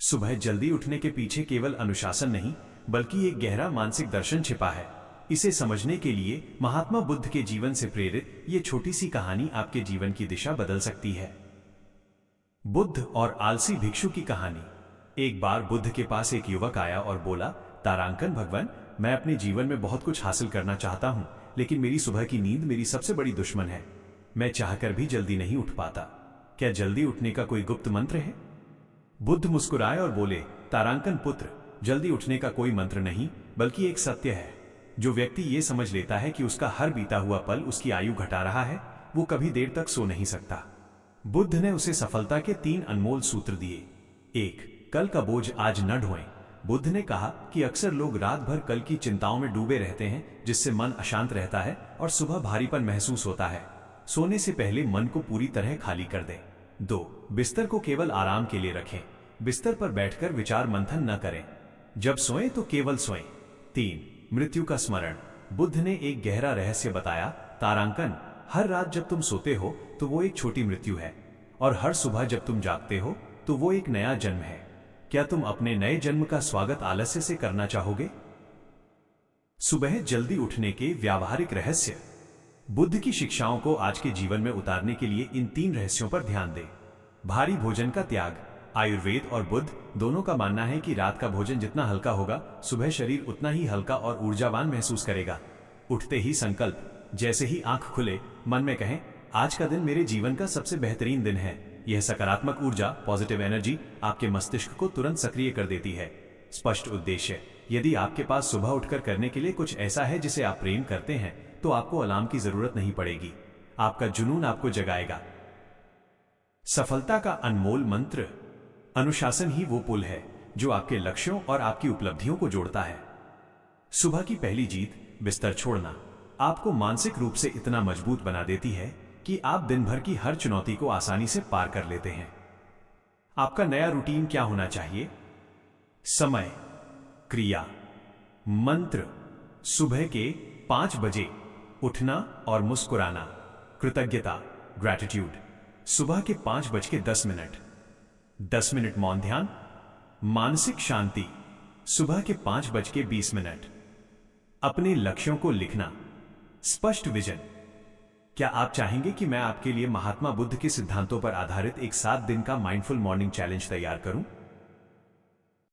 सुबह जल्दी उठने के पीछे केवल अनुशासन नहीं, बल्कि एक गहरा मानसिक दर्शन छिपा है। इसे समझने के लिए महात्मा बुद्ध के जीवन से प्रेरित ये छोटी सी कहानी आपके जीवन की दिशा बदल सकती है। बुद्ध और आलसी भिक्षु की कहानी। एक बार बुद्ध के पास एक युवक आया और बोला, तारांकन भगवान, मैं अपने जीवन में बहुत कुछ हासिल करना चाहता हूं, लेकिन मेरी सुबह की नींद मेरी सबसे बड़ी दुश्मन है। मैं चाहकर भी जल्दी नहीं उठ पाता। क्या जल्दी उठने का कोई गुप्त मंत्र है? बुद्ध मुस्कुराए और बोले, तारांकन पुत्र, जल्दी उठने का कोई मंत्र नहीं, बल्कि एक सत्य है। जो व्यक्ति ये समझ लेता है कि उसका हर बीता हुआ पल उसकी आयु घटा रहा है, वो कभी देर तक सो नहीं सकता। बुद्ध ने उसे सफलता के 3 अनमोल सूत्र दिए। 1. कल का बोझ आज न ढोएं। बुद्ध ने कहा कि अक्सर लोग रात भर कल की चिंताओं में डूबे रहते हैं, जिससे मन अशांत रहता है और सुबह भारीपन महसूस होता है। सोने से पहले मन को पूरी तरह खाली कर दें। 2. बिस्तर को केवल आराम के लिए रखें। बिस्तर पर बैठकर विचार मंथन न करें। जब सोएं तो केवल सोएं। 3. मृत्यु का स्मरण। बुद्ध ने एक गहरा रहस्य बताया, तारांकन, हर रात जब तुम सोते हो तो वो एक छोटी मृत्यु है, और हर सुबह जब तुम जागते हो तो वो एक नया जन्म है। क्या तुम अपने नए जन्म का स्वागत आलस्य से करना चाहोगे? सुबह जल्दी उठने के व्यावहारिक रहस्य। बुद्ध की शिक्षाओं को आज के जीवन में उतारने के लिए इन 3 रहस्यों पर ध्यान दें। भारी भोजन का त्याग। आयुर्वेद और बुद्ध दोनों का मानना है कि रात का भोजन जितना हल्का होगा, सुबह शरीर उतना ही हल्का और ऊर्जावान महसूस करेगा। उठते ही संकल्प। जैसे ही आंख खुले, मन में कहें, आज का दिन मेरे जीवन का सबसे बेहतरीन दिन है। यह सकारात्मक ऊर्जा, पॉजिटिव एनर्जी, आपके मस्तिष्क को तुरंत सक्रिय कर देती है। स्पष्ट उद्देश्य। यदि आपके पास सुबह उठकर करने के लिए कुछ ऐसा है जिसे आप प्रेम करते हैं, तो आपको अलार्म की जरूरत नहीं पड़ेगी। आपका जुनून आपको जगाएगा। सफलता का अनमोल मंत्र। अनुशासन ही वो पुल है जो आपके लक्ष्यों और आपकी उपलब्धियों को जोड़ता है। सुबह की पहली जीत, बिस्तर छोड़ना, आपको मानसिक रूप से इतना मजबूत बना देती है कि आप दिन भर की हर चुनौती को आसानी से पार कर लेते हैं। आपका नया रूटीन क्या होना चाहिए? समय, क्रिया, मंत्र। सुबह के 5 बजे उठना और मुस्कुराना। कृतज्ञता, ग्रैटिट्यूड। सुबह के 5:10। 10 मिनट मौन ध्यान। मानसिक शांति। सुबह के 5:20। अपने लक्ष्यों को लिखना। स्पष्ट विजन। क्या आप चाहेंगे कि मैं आपके लिए महात्मा बुद्ध के सिद्धांतों पर आधारित एक 7 दिन का माइंडफुल मॉर्निंग चैलेंज तैयार करूं?